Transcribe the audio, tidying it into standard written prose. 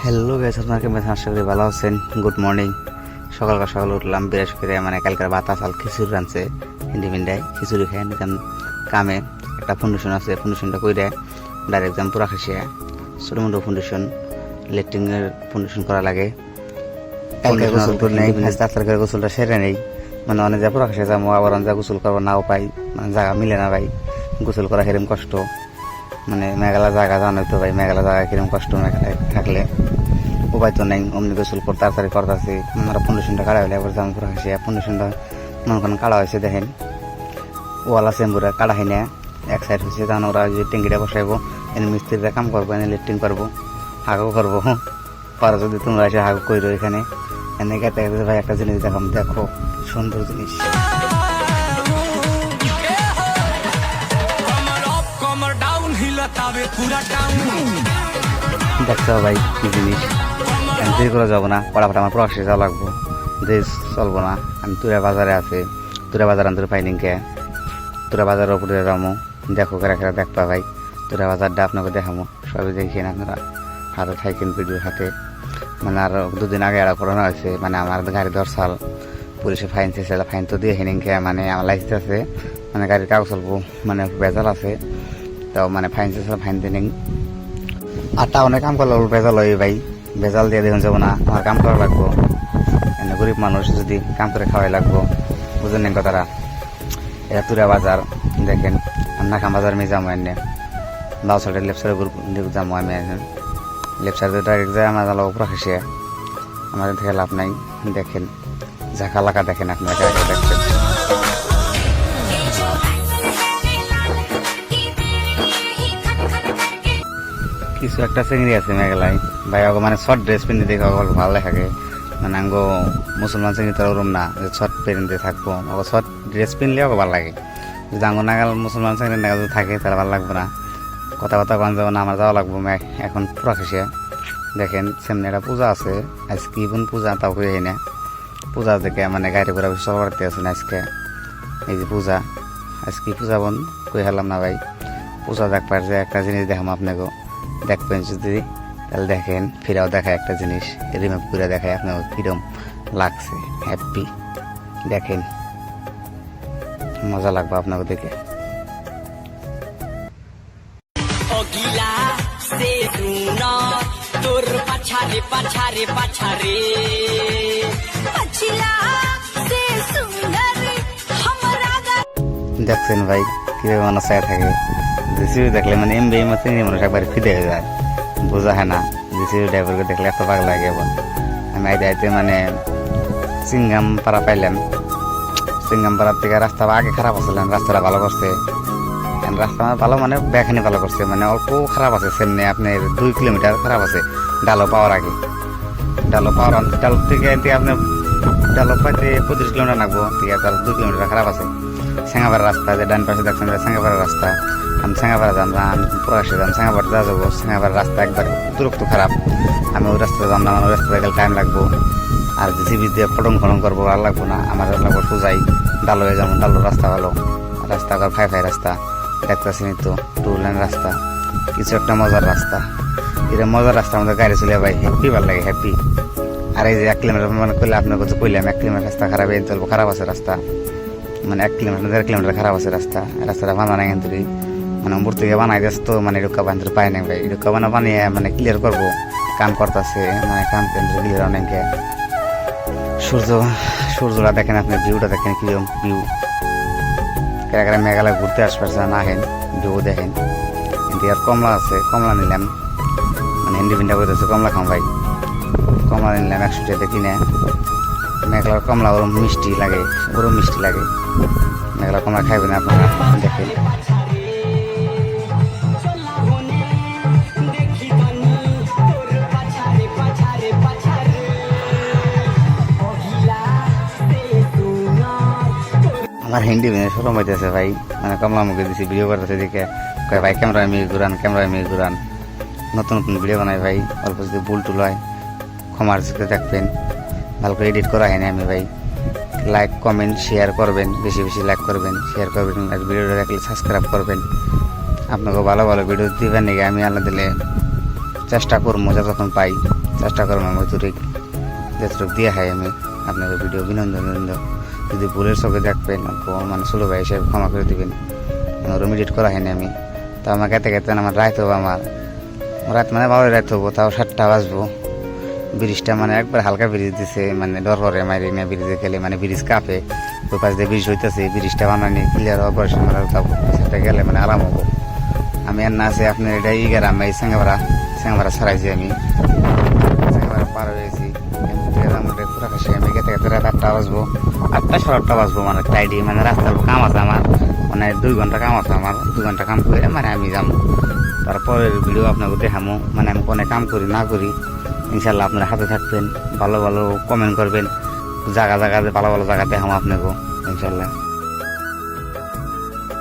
Hello guys, আপনাকে আশা করি ভালো আছেন। Good morning. সকাল উঠলাম, বিরাজ করে মানে কালকের ভাত আসাল খিচুড়ি রাঁধছে ইন্ডিপেন্ডায়, খিচুড়ি খেয়ে নিতাম কামে। একটা ফাউন্ডেশন আছে, ফাউন্ডেশনটা কইরে ডাইরেক্ট যাম পুরা খাসিয়া ছোটো মোটো ফাউন্ডেশন, লেট্রিনের ফাউন্ডেশন করা লাগে। কালকে গোসল করে নেই, তাড়াতাড়ি করে গোসলটা সেরে নেই, মানে অনেক যা পুরা খাসিয়া যাবো, আবার অনেক যা গোসল করবো নাও পাই, মানে জায়গা মিলে না ভাই। গোসল করা সেরকম কষ্ট, মানে মেঘালা জায়গা জানোই তো ভাই, মেঘালা জায়গা কিরকম কষ্ট মেঘালায় থাকলে। উপায় তো নেই, অমনি গোসল করে তাড়াতাড়ি করতেছি। আমরা ফাউন্ডেশনটা কাড়া হলে আবার জামা পুরা খাসি। ফাউন্ডেশনটা মনে করেন কাড়া হয়েছে, দেখেন ওয়ালা চেম্বুরা কাড়া হয় না, এক সাইড হয়েছে। তখন ওরা যে ট্যাঙ্কিটা বসাইবো, এনে মিস্ত্রিরা কাম করবো, এনে লেট্রিন করবো, হাগও করবো। পরে যদি তোমরা এসে হাগু করো এখানে, এনে গেতে গেতে ভাই একটা জিনিস দেখাম, দেখো সুন্দর জিনিস। দেখছো ভাই কি জিনিস, আমি তৈরি করে যাবো না, পড়াফট আমার প্রকাশে যাওয়া লাগবো, দেশ চলবো না। আমি তুরা বাজারে আছে, তুরা বাজার আনতে পাইনি কে, তুরা বাজারের উপরে যাবো। দেখো কেরা কেরা দেখবা ভাই, তুরা বাজারটা আপনাকে দেখাবো, সবই দেখেন আপনারা। হাতে থাকেন ভিডিওর হাতে, মানে আর দুদিন আগে এরা করানো হয়েছে, মানে আমার গাড়ি দরসাল পুলিশে ফাইন চেয়েছে, ফাইন তো দিয়ে হেনিং কে, মানে আমার লাইসেন্স আছে, মানে গাড়ির কাগজ চলবো, মানে বেজাল আছে, তাও মানে ফাইন চেয়েছে, ফাইন দিয়ে নিন। আর টাউনে কাম করলে বেজাল হয় ভাই, বেজাল দিয়ে দেখুন যাবো না, আমার কাম করা লাগবো। এনে গরিব মানুষ যদি কাম করে খাওয়াই লাগবো, বুঝেন নেন কথাটা। এটা তুরা বাজার দেখেন, নাকাম বাজার মেয়ে যাবো, এনে লাউ সাইডে লেফট সাইডে যাবো আমি, লেফট সাইডে ডাইরেক্ট যায় আমার যাবো পুরা খাসিয়া। আমাদের থেকে লাভ নাই, দেখেন ঝাঁকা লাকা দেখেন আপনারা দেখছেন। কিছু একটা চিংড়ি আছে মেঘালায় ভাই, মানে শর্ট ড্রেস পিন্ধে দেখে ভালো লাগে, মানে আঙ্গো মুসলমান চিংড়ি তো ওরম না যে শর্ট পিন্ধে থাকবো, শর্ট ড্রেস পিনলে ওকে ভালো লাগে। যদি আঙ্গো নাগাল মুসলমান চিংড়ি নাগাল যদি থাকে তাহলে ভালো লাগবে না, কথা কন যাবো না, আমার যাওয়া লাগবো এখন পুরা খাসিয়া। দেখেন সামনে একটা পূজা আছে, আজকে ইভেন পূজা তাও কই না, পূজা দেখে মানে গাড়ি ঘোড়া বেশি চলবাড়তে আছে না আজকে। এই যে পূজা, আজকে পূজা বোন কই হেলাম না ভাই, পূজা দেখবার যে একটা জিনিস দেখাম আপনাকে, দেখবেন যদি তাহলে দেখেন। ফিরাও দেখায় একটা জিনিস, রিমেপ করে দেখায় আপনাকে কিরম লাগছে, হ্যাপি দেখেন, মজা লাগবে আপনাকে দেখে। দেখছেন ভাই কিভাবে মানুষ চায় থাকে, জিসিবি দেখলে মানে এমবি চিংড়ি মানুষ একবার ফিদে হয়ে যায়, বোঝা হয় না। জিসিবি ড্রাইভারকে দেখলে এত পাগল লাগে। এবার আমি আইতে আইতে মানে সিঙ্গাম পাড়া পাইলাম, সিঙ্গাম পাড়ার থেকে রাস্তা আগে খারাপ আসছিলাম, রাস্তাটা ভালো করছে, রাস্তা ভালো মানে ব্যাখানি ভালো করছে, মানে অল্প খারাপ আছে সেমনি আপনার 2 কিলোমিটার খারাপ আছে ডালো পাওয়ার আগে। ডালো থেকে আপনার ডালো পাইতে 25 কিলোমিটার লাগবো, ঠিক আছে, তার 2 কিলোমিটার খারাপ আছে। সেঙ্গাপাড়া রাস্তা যে ডান পাশে দেখছেন, সেঙ্গাপাড়া রাস্তা, আমি সেঙ্গাপাড়া যাম, আমি প্রকাশে যাম, সেঙ্গাপাড়া যা যাবো, সেঙ্গাপাড়ার রাস্তা একবার দূরত্ব খারাপ, আমি ওই রাস্তায় যাম না, ওই রাস্তায় গেলে টাইম লাগবো। আর জিসিবি দিয়ে ফটং করবো আর লাগবো না, আমার লাগবো সোজাই ডালো হয়ে যাবো। ডালোর রাস্তা ভালো, রাস্তা আবার ফাই রাস্তা দেখতেছি তো, 2 লেন রাস্তা, কিছু একটা মজার রাস্তা। এটা মজার রাস্তা, আমাদের গাড়ি চলে ভাই হ্যাপি, ভালো লাগে হ্যাপি। আর এই যে 1 কিলোমিটার মানে করলে আপনার কাছে কইলাম 1 কিলোমিটার রাস্তা খারাপ, এই চলবো খারাপ আছে রাস্তা, মানে 1 কিলোমিটার 1.5 কিলোমিটার খারাপ আছে রাস্তা। রাস্তাটা বানা নাই কিন্তু, মানে উপর থেকে বানাই দিচ্ছে তো, মানে এরকম বান্ধব পাই নাই ভাই, এরকম বানিয়ে মানে ক্লিয়ার করবো, কাম করতেছে, মানে কাম কেন্দ্র ক্লিয়ার অনেকে। সূর্যটা দেখেন, আপনি ভিউটা দেখেন কিরকম ভিউ। কেরা মেঘালয় ঘুরতে আসবার না হেন ভিউ দেখেন। কিন্তু আর কমলা আছে, কমলা নিলাম, মানে হিন্দি ভিন্ডা করতেছে কমলা খাম ভাই, কমলা নিলাম 100 টাকা কিনে। মেঘলার কমলা ওরম মিষ্টি লাগে, ওরম মিষ্টি লাগে, মেঘলা কমলা খাইবেন আপনারা দেখেন। আমার হিন্দি সরম হইতেছে ভাই, মানে কমলা মুখে দিছি ভিডিও করতেছে দেখে কয় ভাই ক্যামেরা মিয়ে ঘুরান, নতুন ভিডিও বানাই ভাই, অল্প যদি ভুল টুল হয় ক্ষমার চোখে দেখবেন, ভালো করে এডিট করা হয়নি আমি ভাই। লাইক কমেন্ট শেয়ার করবেন, বেশি লাইক করবেন, শেয়ার করবেন, আর ভিডিওটা দেখলে সাবস্ক্রাইব করবেন। আপনাকে ভালো ভিডিও দিবেন নাকি, আমি আল্লাহ দিলে চেষ্টা করবো যতক্ষণ পাই, চেষ্টা করবো আমি যতটুক দিয়ে হয় আমি আপনাদের ভিডিও বিনোদন যদি ভুলের চোখে দেখবেন মানে ষোলো ভাই হিসেবে ক্ষমা করে দেবেন। রেমিডিয়েট করা হয়নি আমি, তো আমার খেতে খেতে আমার রাত হবো, আমার রাত মানে ভালো রাত হবো, তাও 7টা বাজবো। ব্রিজটা মানে একবার হালকা ব্রিজ দিছে, মানে ডর করে মারি না ব্রিজে খেলে, মানে ব্রিজ কাঁপে, ওই পাশ দিয়ে ব্রিজ হইতেছে, ব্রিজটা বানানি ক্লিয়ার অপারেশন সেটা গেলে মানে আরাম হবো। আমি আর না আছে আপনার এটা গ্রাম, এই সাঙ্গাভাড়া ছাড়াইছি, আমি সাঙ্গাভাড়া পার হয়েছি। পুরা খাসি আমি খেতে খেতে রাত 8টা বাজবো, 8টা 8:30 বাজবো, মানে টাইডি মানে রাস্তার কাম আছে আমার, মানে 2 ঘন্টা কাম আছে আমার, 2 ঘন্টা কাম করে মানে আমি যাবো। তারপরের ভিডিও আপনাকে দেখামো, মানে আমি কোনে কাম করি না করি। ইনশাল্লাহ আপনারা হাতে থাকবেন, ভালো ভালো কমেন্ট করবেন, জায়গা ভালো ভালো জায়গা দেখামো আপনাকে ইনশাল্লাহ।